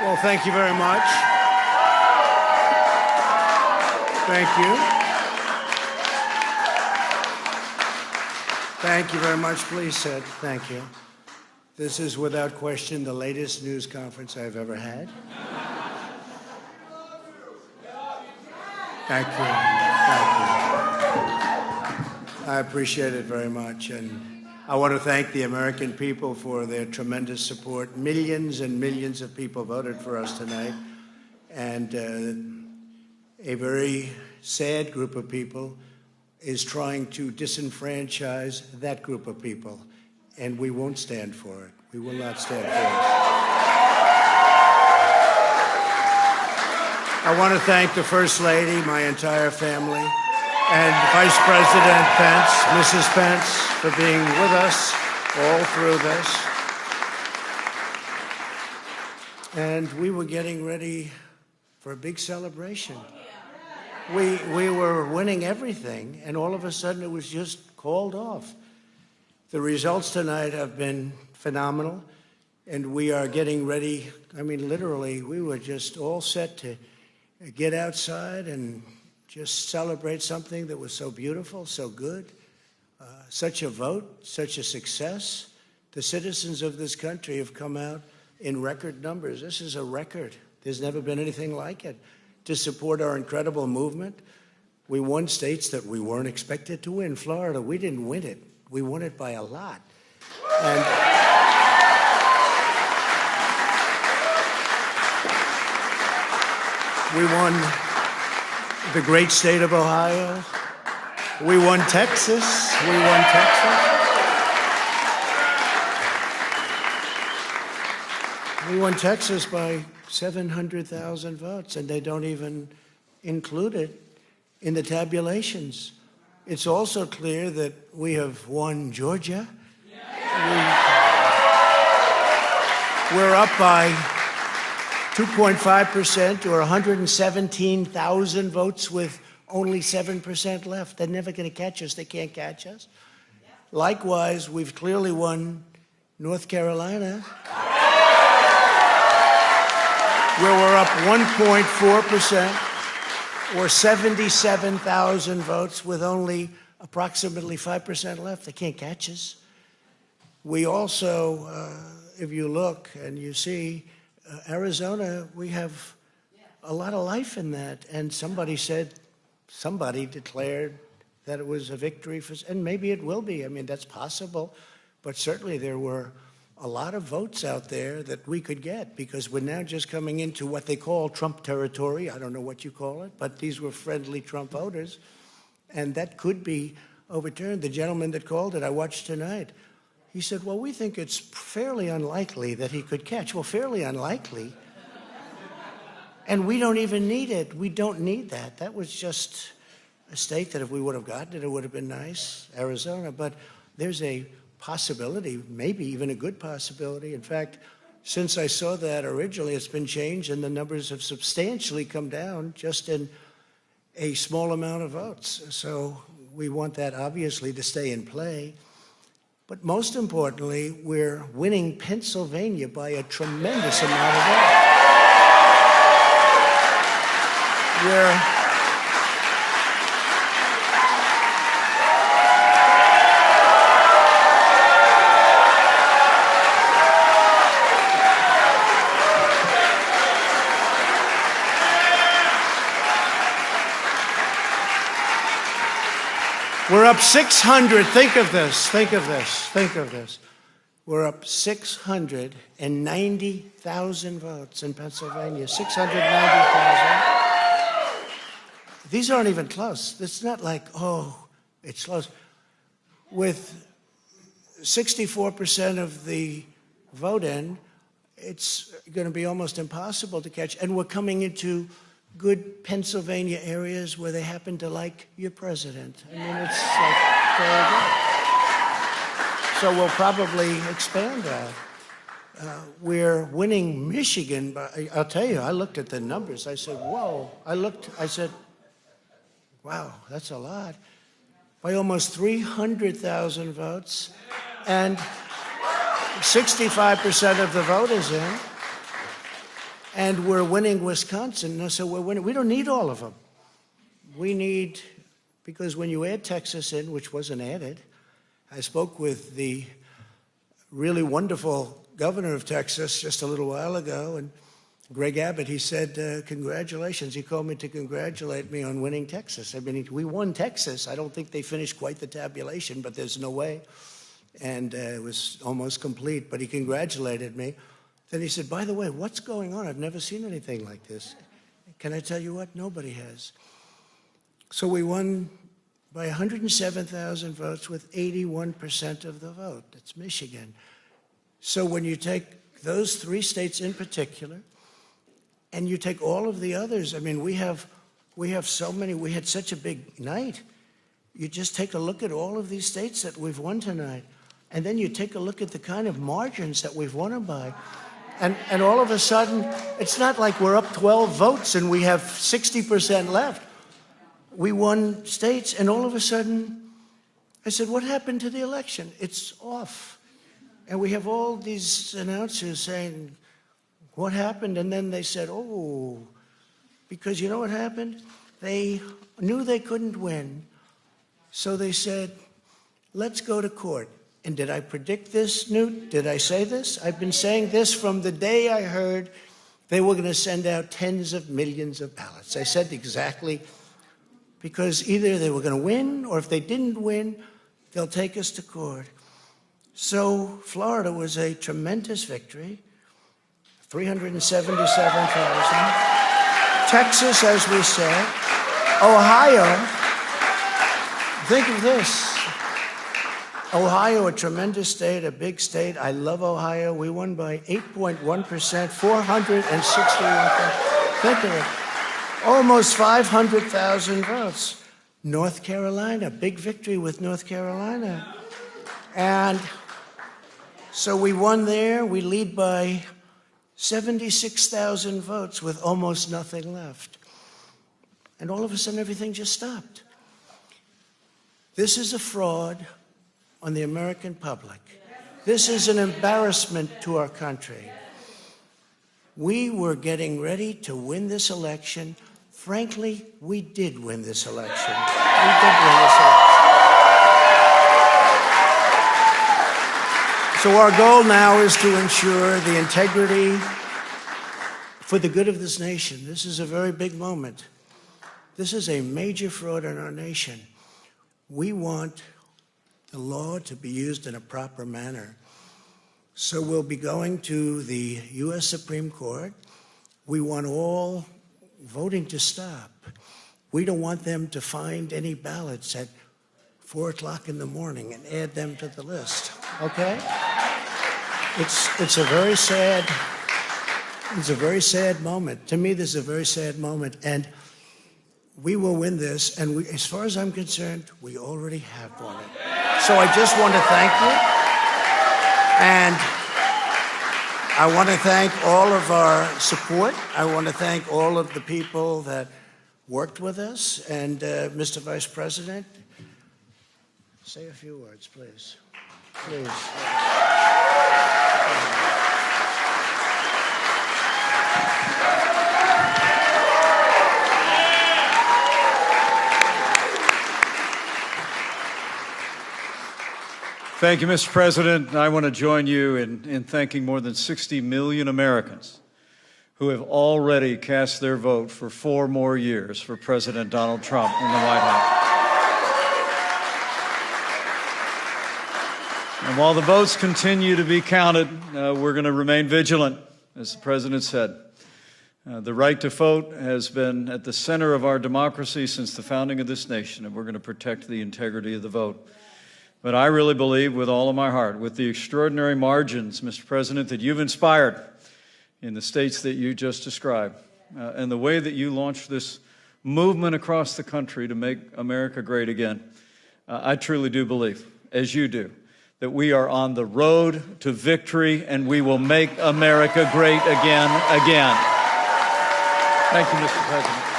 Well, thank you very much. Thank you. Thank you very much. Please sit. Thank you. This is without question the latest news conference I've ever had. Thank you. Thank you. I appreciate it very much. And I want to thank the American people for their tremendous support. Millions and millions of people voted for us tonight. And a very sad group of people is trying to disenfranchise that group of people. And we won't stand for it. We will not stand for it. I want to thank the First Lady, my entire family, and Vice President Pence, Mrs. Pence, for being with us all through this. And we were getting ready for a big celebration. We were winning everything, and all of a sudden it was just called off. The results tonight have been phenomenal, and we are getting ready. I mean, literally, we were just all set to get outside and just celebrate something that was so beautiful, so good, such a vote, such a success. The citizens of this country have come out in record numbers. This is a record. There's never been anything like it. To support our incredible movement, we won states that we weren't expected to win. Florida, we didn't win it. We won it by a lot. And we won the great state of Ohio. We won Texas. We won Texas. We won Texas by 700,000 votes, and they don't even include it in the tabulations. It's also clear that we have won Georgia. We're up by 2.5% or 117,000 votes with only 7% left. They're never going to catch us. They can't catch us. Likewise, we've clearly won North Carolina, where we're up 1.4% or 77,000 votes with only approximately 5% left. They can't catch us. We also, if you look and you see, Arizona, we have a lot of life in that. And somebody declared that it was a victory for, and maybe it will be. I mean, that's possible. But certainly there were a lot of votes out there that we could get, because we're now just coming into what they call Trump territory. I don't know what you call it, but these were friendly Trump voters. And that could be overturned. The gentleman that called it, I watched tonight, he said, well, we think it's fairly unlikely that he could catch. Well, fairly unlikely. And we don't even need it. We don't need that. That was just a state that if we would have gotten it, it would have been nice, Arizona. But there's a possibility, maybe even a good possibility. In fact, since I saw that originally, it's been changed, and the numbers have substantially come down just in a small amount of votes. So we want that, obviously, to stay in play. But most importantly, we're winning Pennsylvania by a tremendous amount of votes. We're up 600. Think of this. Think of this. Think of this. We're up 690,000 votes in Pennsylvania. 690,000. These aren't even close. It's not like, oh, it's close. With 64% of the vote in, it's going to be almost impossible to catch. And we're coming into good Pennsylvania areas where they happen to like your president. I mean, it's like very good. So we'll probably expand that. We're winning Michigan, but I'll tell you, I looked at the numbers. I said, whoa. I said, wow, that's a lot. By almost 300,000 votes, and 65% of the vote is in. and we're winning Wisconsin, so we're winning. We don't need all of them. We need, because when you add Texas in, which wasn't added, I spoke with the really wonderful governor of Texas just a little while ago, and Greg Abbott, he said, congratulations. He called me to congratulate me on winning Texas. I mean, we won Texas. I don't think they finished quite the tabulation, but there's no way. And it was almost complete, but he congratulated me. Then he said, by the way, what's going on? I've never seen anything like this. Can I tell you what? Nobody has. So we won by 107,000 votes with 81% of the vote. That's Michigan. So when you take those 3 states in particular, and you take all of the others, I mean, we have so many, we had such a big night. You just take a look at all of these states that we've won tonight, and then you take a look at the kind of margins that we've won them by. And all of a sudden, it's not like we're up 12 votes and we have 60% left. We won states, and all of a sudden, I said, what happened to the election? It's off. And we have all these announcers saying, what happened? And then they said, oh, because you know what happened? They knew they couldn't win, so they said, let's go to court. And did I predict this, Newt? Did I say this? I've been saying this from the day I heard they were going to send out tens of millions of ballots. I said exactly, because either they were going to win, or if they didn't win, they'll take us to court. So Florida was a tremendous victory, 377,000. Texas, as we said. Ohio, think of this. Ohio, a tremendous state, a big state. I love Ohio. We won by 8.1%, 461,000. Think of it. Almost 500,000 votes. North Carolina, big victory with North Carolina. And so we won there. We lead by 76,000 votes with almost nothing left. And all of a sudden, everything just stopped. This is a fraud on the American public. This is an embarrassment to our country. We were getting ready to win this election. Frankly, we did win this election. We did win this election. So our goal now is to ensure the integrity for the good of this nation. This is a very big moment. This is a major fraud in our nation. We want the law to be used in a proper manner. So we'll be going to the U.S. Supreme Court. We want all voting to stop. We don't want them to find any ballots at 4 o'clock in the morning and add them to the list, okay? It's a very sad moment. To me, this is a very sad moment, and we will win this, and as far as I'm concerned, we already have won it. So I just want to thank you, and I want to thank all of our support. I want to thank all of the people that worked with us, and Mr. Vice President, say a few words, please. Please. Thank you, Mr. President. I want to join you in thanking more than 60 million Americans who have already cast their vote for 4 more years for President Donald Trump in the White House. And while the votes continue to be counted, we're going to remain vigilant, as the President said. The right to vote has been at the center of our democracy since the founding of this nation, and we're going to protect the integrity of the vote. But I really believe with all of my heart, with the extraordinary margins, Mr. President, that you've inspired in the states that you just described, and the way that you launched this movement across the country to make America great again, I truly do believe, as you do, that we are on the road to victory and we will make America great again. Thank you, Mr. President.